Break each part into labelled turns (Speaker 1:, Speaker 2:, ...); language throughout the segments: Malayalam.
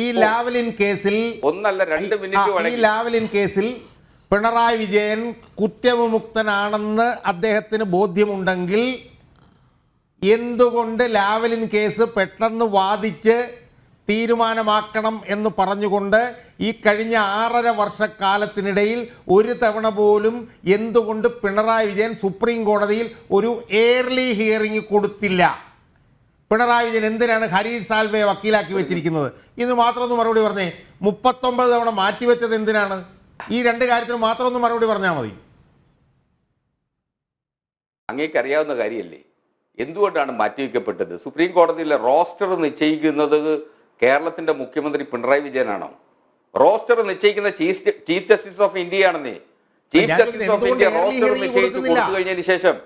Speaker 1: ഈ ലാവ്ലിൻ കേസിൽ പിണറായി വിജയൻ കുറ്റവിമുക്തനാണെന്ന് അദ്ദേഹത്തിന് ബോധ്യമുണ്ടെങ്കിൽ എന്തുകൊണ്ട് ലാവ്ലിൻ കേസ് പെട്ടെന്ന് വാദിച്ച് തീരുമാനമാക്കണം എന്ന് പറഞ്ഞുകൊണ്ട് ഈ കഴിഞ്ഞ 6.5 വർഷക്കാലത്തിനിടയിൽ ഒരു തവണ പോലും എന്തുകൊണ്ട് പിണറായി വിജയൻ സുപ്രീം കോടതിയിൽ ഒരു എയർലി ഹിയറിംഗ് കൊടുത്തില്ല? പിണറായി വിജയൻ എന്തിനാണ് ഹരീഷ് സാൽവയെ വക്കീലാക്കി വെച്ചിരിക്കുന്നത്? ഇതിന് മാത്രം ഒന്ന് മറുപടി പറഞ്ഞേ. 39 തവണ മാറ്റിവെച്ചത് എന്തിനാണ്? ഈ 2 കാര്യത്തിന് മാത്രം ഒന്ന് മറുപടി പറഞ്ഞാൽ മതി.
Speaker 2: അങ്ങേക്കറിയാവുന്ന കാര്യമല്ലേ എന്തുകൊണ്ടാണ് മാറ്റിവെക്കപ്പെട്ടത്? സുപ്രീം കോടതിയിലെ റോസ്റ്റർ നിശ്ചയിക്കുന്നത് കേരളത്തിന്റെ മുഖ്യമന്ത്രി പിണറായി വിജയനാണോ? റോസ്റ്റർ നിശ്ചയിക്കുന്ന ചീഫ് ജസ്റ്റിസ് ഓഫ് ഇന്ത്യ ആണെന്നേ. Chief justice of India roster നിശ്ചയിച്ചു കൊടുത്തു കഴിഞ്ഞതിന് ശേഷം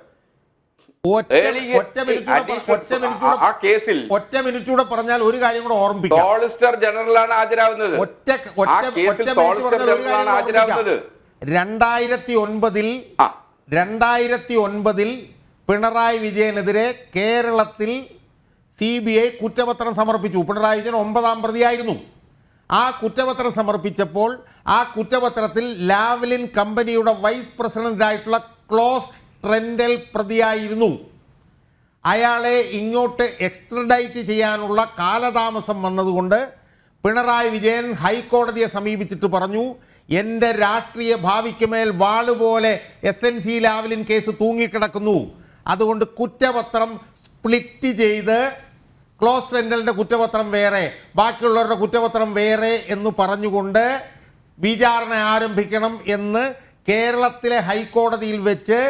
Speaker 2: ആ കേസിൽ
Speaker 1: ഒറ്റ മിനിറ്റ് കൂടെ പറഞ്ഞാൽ ഒരു കാര്യം കൂടെ ഓർമ്മിപ്പിക്കാം.
Speaker 2: സോളിസിറ്റർ ജനറലാണ് ഹാജരാകുന്നത്.
Speaker 1: 2009 പിണറായി വിജയനെതിരെ കേരളത്തിൽ CBI കുറ്റപത്രം സമർപ്പിച്ചു. പിണറായി വിജയൻ 9ാം പ്രതിയായിരുന്നു. ആ കുറ്റപത്രം സമർപ്പിച്ചപ്പോൾ ആ കുറ്റപത്രത്തിൽ ലാവ്ലിൻ കമ്പനിയുടെ വൈസ് പ്രസിഡന്റായിട്ടുള്ള ക്ലോസ് ട്രെൻഡൽ പ്രതിയായിരുന്നു. അയാളെ ഇങ്ങോട്ട് എക്സ്ട്രഡൈറ്റ് ചെയ്യാനുള്ള കാലതാമസം വന്നതുകൊണ്ട് പിണറായി വിജയൻ ഹൈക്കോടതിയെ സമീപിച്ചിട്ട് പറഞ്ഞു, എൻ്റെ രാഷ്ട്രീയ ഭാവിക്ക് മേൽ വാളുപോലെ SNC ലാവ്ലിൻ കേസ് തൂങ്ങിക്കിടക്കുന്നു, അതുകൊണ്ട് കുറ്റപത്രം സ്പ്ലിറ്റ് ചെയ്ത് ക്ലോസ് ട്രെൻഡലിൻ്റെ കുറ്റപത്രം വേറെ, ബാക്കിയുള്ളവരുടെ കുറ്റപത്രം വേറെ എന്ന് പറഞ്ഞുകൊണ്ട് വിചാരണ ആരംഭിക്കണം എന്ന് കേരളത്തിലെ ഹൈക്കോടതിയിൽ വെച്ച്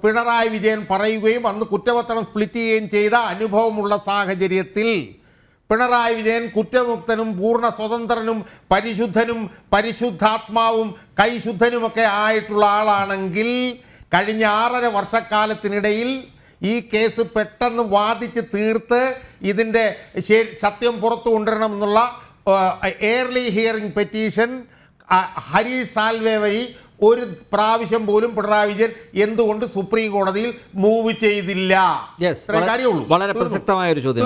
Speaker 1: പിണറായി വിജയൻ പറയുകയും അന്ന് കുറ്റപത്രം സ്പ്ലിറ്റ് ചെയ്യുകയും ചെയ്ത അനുഭവമുള്ള സാഹചര്യത്തിൽ പിണറായി വിജയൻ കുറ്റമുക്തനും പൂർണ്ണ സ്വതന്ത്രനും പരിശുദ്ധനും പരിശുദ്ധാത്മാവും കൈശുദ്ധനുമൊക്കെ ആയിട്ടുള്ള ആളാണെങ്കിൽ കഴിഞ്ഞ 6.5 വർഷക്കാലത്തിനിടയിൽ ഈ കേസ് പെട്ടെന്ന് വാദിച്ച് തീർത്ത് ഇതിൻ്റെ സത്യം പുറത്തു കൊണ്ടുവരണം എന്നുള്ള early hearing petition Harish Salve വഴി ഒരു പ്രാവശ്യം പോലും പിണറായി വിജയൻ എന്തുകൊണ്ട് സുപ്രീം കോടതിയിൽ മൂവ് ചെയ്തില്ല?
Speaker 3: വളരെ പ്രസക്തമായ ഒരു ചോദ്യം.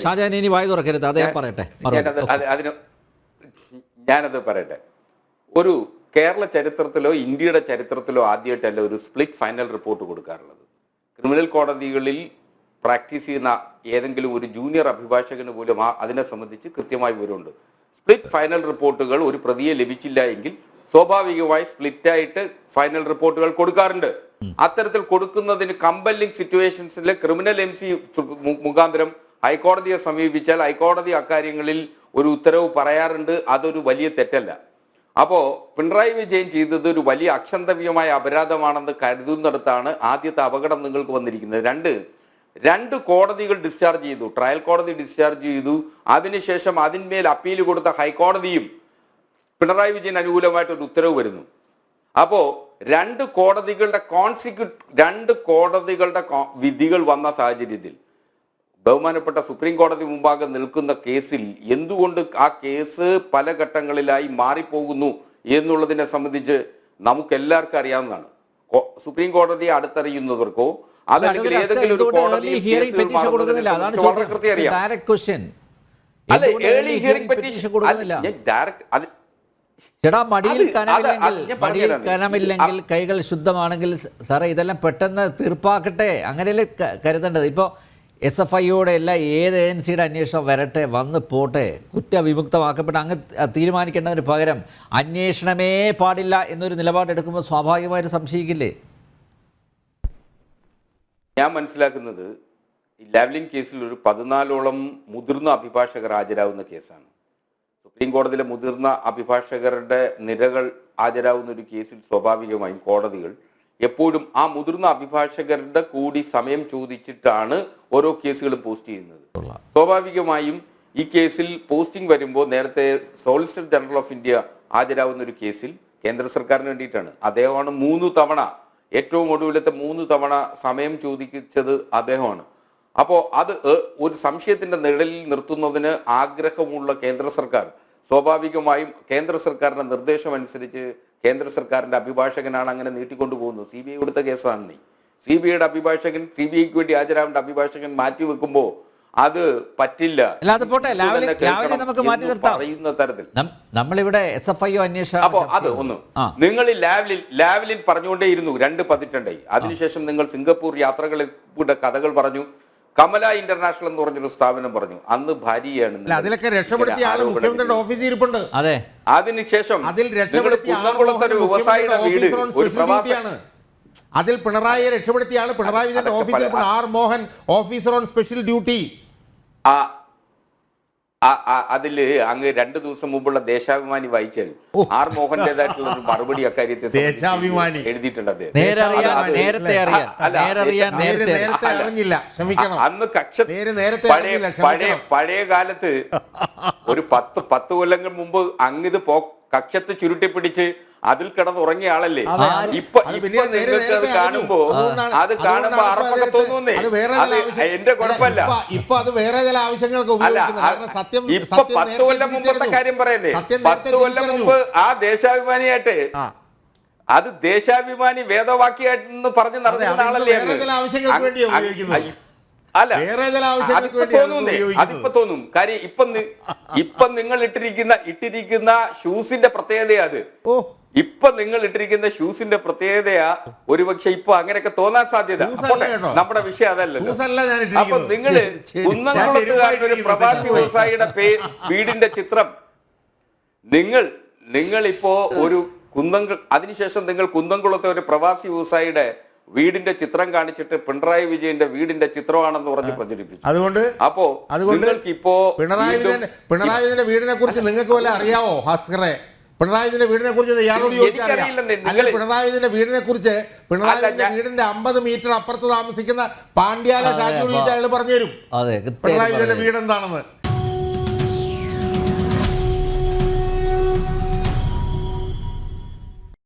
Speaker 3: ഷാജഹാൻ ഇനി വായി തുറക്കരുത്, അദ്ദേഹം പറയട്ടെ.
Speaker 2: ഞാനത് പറയട്ടെ. ഒരു കേരള ചരിത്രത്തിലോ ഇന്ത്യയുടെ ചരിത്രത്തിലോ ആദ്യമായിട്ടല്ല ഒരു സ്പ്ലിറ്റ് ഫൈനൽ റിപ്പോർട്ട് കൊടുക്കാറുള്ളത്. ക്രിമിനൽ കോടതികളിൽ പ്രാക്ടീസ് ചെയ്യുന്ന ഏതെങ്കിലും ഒരു ജൂനിയർ അഭിഭാഷകന് പോലും അതിനെ സംബന്ധിച്ച് കൃത്യമായ വിവരമുണ്ട്. സ്പ്ലിറ്റ് ഫൈനൽ റിപ്പോർട്ടുകൾ ഒരു പ്രതിയെ ലഭിച്ചില്ല എങ്കിൽ സ്വാഭാവികമായി സ്പ്ലിറ്റായിട്ട് ഫൈനൽ റിപ്പോർട്ടുകൾ കൊടുക്കാറുണ്ട്. അത്തരത്തിൽ കൊടുക്കുന്നതിന് കമ്പല്ലിംഗ് സിറ്റുവേഷൻസിലെ ക്രിമിനൽ MC മുഖാന്തരം ഹൈക്കോടതിയെ സമീപിച്ചാൽ ഹൈക്കോടതി അക്കാര്യങ്ങളിൽ ഒരു ഉത്തരവ് പറയാറുണ്ട്. അതൊരു വലിയ തെറ്റല്ല. അപ്പോൾ പിണറായി വിജയൻ ചെയ്തത് ഒരു വലിയ അക്ഷന്തവ്യമായ അപരാധമാണെന്ന് കരുതുന്നിടത്താണ് ആദ്യത്തെ അപകടം നിങ്ങൾക്ക് വന്നിരിക്കുന്നത്. രണ്ട് കോടതികൾ ഡിസ്ചാർജ് ചെയ്തു. ട്രയൽ കോടതി ഡിസ്ചാർജ് ചെയ്തു. അതിനുശേഷം അതിന്മേൽ അപ്പീൽ കൊടുത്ത ഹൈക്കോടതിയും പിണറായി വിജയൻ അനുകൂലമായിട്ടൊരു ഉത്തരവ് വരുന്നു. അപ്പോൾ രണ്ട് കോടതികളുടെ വിധികൾ വന്ന സാഹചര്യത്തിൽ ബഹുമാനപ്പെട്ട സുപ്രീം കോടതി മുമ്പാകെ നിൽക്കുന്ന കേസിൽ എന്തുകൊണ്ട് ആ കേസ് പല ഘട്ടങ്ങളിലായി മാറിപ്പോകുന്നു എന്നുള്ളതിനെ സംബന്ധിച്ച് നമുക്ക് എല്ലാവർക്കും അറിയാവുന്നതാണ്. സുപ്രീം കോടതിയെ അടുത്തറിയുന്നവർക്കോ അതല്ലെങ്കിൽ ഏതെങ്കിലും ഒരു കോടതി
Speaker 3: കനമില്ലെങ്കിൽ കൈകൾ ശുദ്ധമാണെങ്കിൽ സാറേ ഇതെല്ലാം പെട്ടെന്ന് തീർപ്പാക്കട്ടെ, അങ്ങനെയല്ലേ കരുതേണ്ടത്. ഇപ്പോൾ SFIയോടെ അല്ല ഏത് ഏജൻസിയുടെ അന്വേഷണം വരട്ടെ, വന്ന് പോട്ടെ, കുറ്റവിമുക്തമാക്കപ്പെട്ട് അങ്ങ് തീരുമാനിക്കേണ്ടതിന് പകരം അന്വേഷണമേ പാടില്ല എന്നൊരു നിലപാടെടുക്കുമ്പോൾ സ്വാഭാവികമായിട്ട് സംശയിക്കില്ലേ?
Speaker 2: ഞാൻ മനസ്സിലാക്കുന്നത് ലാവ്ലിൻ കേസിൽ ഒരു 14ഓളം മുതിർന്ന അഭിഭാഷകർ ഹാജരാകുന്ന കേസാണ്. സുപ്രീം കോടതിയിലെ മുതിർന്ന അഭിഭാഷകരുടെ നിരകൾ ഹാജരാകുന്ന ഒരു കേസിൽ സ്വാഭാവികമായും കോടതികൾ എപ്പോഴും ആ മുതിർന്ന അഭിഭാഷകരുടെ കൂടി സമയം ചോദിച്ചിട്ടാണ് ഓരോ കേസുകളും പോസ്റ്റ് ചെയ്യുന്നത്. സ്വാഭാവികമായും ഈ കേസിൽ പോസ്റ്റിംഗ് വരുമ്പോൾ നേരത്തെ സോളിസിറ്റർ ജനറൽ ഓഫ് ഇന്ത്യ ഹാജരാകുന്ന ഒരു കേസിൽ കേന്ദ്ര സർക്കാരിന് വേണ്ടിയിട്ടാണ്. അദ്ദേഹമാണ് 3 തവണ, ഏറ്റവും ഒടുവിലത്തെ 3 തവണ സമയം ചോദിച്ചത് അദ്ദേഹമാണ്. അപ്പോൾ അത് ഒരു സംശയത്തിന്റെ നിഴലിൽ നിർത്തുന്നതിന് ആഗ്രഹമുള്ള കേന്ദ്ര സർക്കാർ സ്വാഭാവികമായും കേന്ദ്ര സർക്കാരിന്റെ നിർദ്ദേശം അനുസരിച്ച് കേന്ദ്ര സർക്കാരിന്റെ അഭിഭാഷകനാണ് അങ്ങനെ നീട്ടിക്കൊണ്ടുപോകുന്നത്. CBI കൊടുത്ത കേസാണ്. CBIയുടെ അഭിഭാഷകൻ, CBIക്ക് വേണ്ടി ഹാജരാവേണ്ട അഭിഭാഷകൻ മാറ്റിവെക്കുമ്പോൾ അത് പറ്റില്ല.
Speaker 3: അല്ല, അത് പോട്ടെ, ലാവ്ലിൻ നമുക്ക് മാറ്റി നിർത്താം
Speaker 2: പറയുന്ന തരത്തിൽ
Speaker 3: നമ്മളിവിടെ SFIO അന്വേഷണം.
Speaker 2: അപ്പോ അത് ഒന്ന് നിങ്ങൾ ലാവ്ലിൻ പറഞ്ഞുകൊണ്ടേയിരുന്നു 2 പതിറ്റാണ്ടായി. അതിനുശേഷം നിങ്ങൾ സിംഗപ്പൂർ യാത്രകളുടെ കഥകൾ പറഞ്ഞു. കമല ഇന്റർനാഷണൽ എന്ന് പറഞ്ഞൊരു സ്ഥാപനം പറഞ്ഞു. അന്ന് ഭാര്യയാണ്.
Speaker 1: അതിലൊക്കെ രക്ഷപ്പെടുത്തിയ ആള് മുഖ്യമന്ത്രിയുടെ ഓഫീസിൽ ഇരിപ്പുണ്ട്.
Speaker 3: അതെ,
Speaker 2: അതിനുശേഷം
Speaker 1: അതിൽ രക്ഷപ്പെടുത്തിയ
Speaker 2: വ്യവസായിയുടെ വീട് ഒരു പ്രവാസിയാണ്.
Speaker 1: അതിൽ പിണറായിയെ രക്ഷപ്പെടുത്തിയ ആള് പിണറായി വിജയന്റെ ഓഫീസിൽ R Mohan, officer on special duty.
Speaker 2: അതില് അങ്ങ് 2 ദിവസം മുമ്പുള്ള ദേശാഭിമാനി വായിച്ചാൽ ആർ മോഹന്റേതായിട്ടുള്ള ഒരു മറുപടി അക്കാര്യത്തെ
Speaker 1: ദേശാഭിമാനി
Speaker 2: എഴുതിയിട്ടുണ്ട്.
Speaker 1: അറിഞ്ഞില്ല, ക്ഷമിക്കണം.
Speaker 2: അന്ന് പഴയ കാലത്ത് ഒരു 10 കൊല്ലങ്ങൾ മുമ്പ് അങ്ങിത് കക്ഷത്ത് ചുരുട്ടിപ്പിടിച്ച് അതിൽ കിടന്നുറങ്ങിയ ആളല്ലേ. ഇപ്പൊ കാണുമ്പോ അറപ്പൊക്കെ തോന്നുന്നേ. എന്റെ കുഴപ്പമില്ല.
Speaker 1: ഇപ്പൊ അത് വേറെ ചില ആവശ്യങ്ങൾക്ക്
Speaker 2: ഇപ്പൊ 10 കൊല്ലം മുമ്പത്തെ കാര്യം പറയുന്നേ. 10 കൊല്ലം മുമ്പ് ആ ദേശാഭിമാനിയായിട്ട് അത് ദേശാഭിമാനി വേദവാക്യായിട്ടെന്ന് പറഞ്ഞ് നടന്ന ആളല്ലേ. അല്ല, അതിപ്പോ തോന്നും. കാര്യം ഇപ്പൊ നിങ്ങൾ ഇട്ടിരിക്കുന്ന ഷൂസിന്റെ പ്രത്യേകതയാ അത്. ഇപ്പൊ നിങ്ങൾ ഇട്ടിരിക്കുന്ന ഷൂസിന്റെ പ്രത്യേകതയാ ഒരുപക്ഷെ ഇപ്പൊ അങ്ങനെയൊക്കെ തോന്നാൻ സാധ്യത. നമ്മുടെ വിഷയം അതല്ലല്ലോ. അപ്പൊ നിങ്ങള് കുന്നംകുളത്തുകാരുടെ ഒരു പ്രവാസി വ്യവസായിയുടെ വീടിന്റെ ചിത്രം നിങ്ങൾ ഇപ്പോ ഒരു അതിനുശേഷം നിങ്ങൾ കുന്നംകുളത്തെ ഒരു പ്രവാസി വ്യവസായിയുടെ വീടിന്റെ ചിത്രം കാണിച്ചിട്ട് പിണറായി വിജയന്റെ വീടിന്റെ ചിത്രമാണെന്ന് പറഞ്ഞ് പ്രചരിപ്പിച്ചു.
Speaker 1: അതുകൊണ്ട്
Speaker 2: നിങ്ങൾക്ക് ഇപ്പോ
Speaker 1: പിണറായി വിജയന്റെ വീടിനെ കുറിച്ച് നിങ്ങൾക്ക് വല്ല അറിയാവോ ഭാസ്കറെ? പിണറായി വിജയന്റെ വീടിനെ കുറിച്ച് ഇയാളോട് ചോദിക്കാറില്ല. പിണറായി വിജയന്റെ വീടിനെ കുറിച്ച് പിണറായി വിജയന്റെ വീടിന്റെ 50 മീറ്റർ അപ്പുറത്ത് താമസിക്കുന്ന പാണ്ഡ്യാല ഷാജിയോട് ചോദിച്ചാൽ അയാൾ പറഞ്ഞു തരും പിണറായി വിജയന്റെ വീട് എന്താണെന്ന്.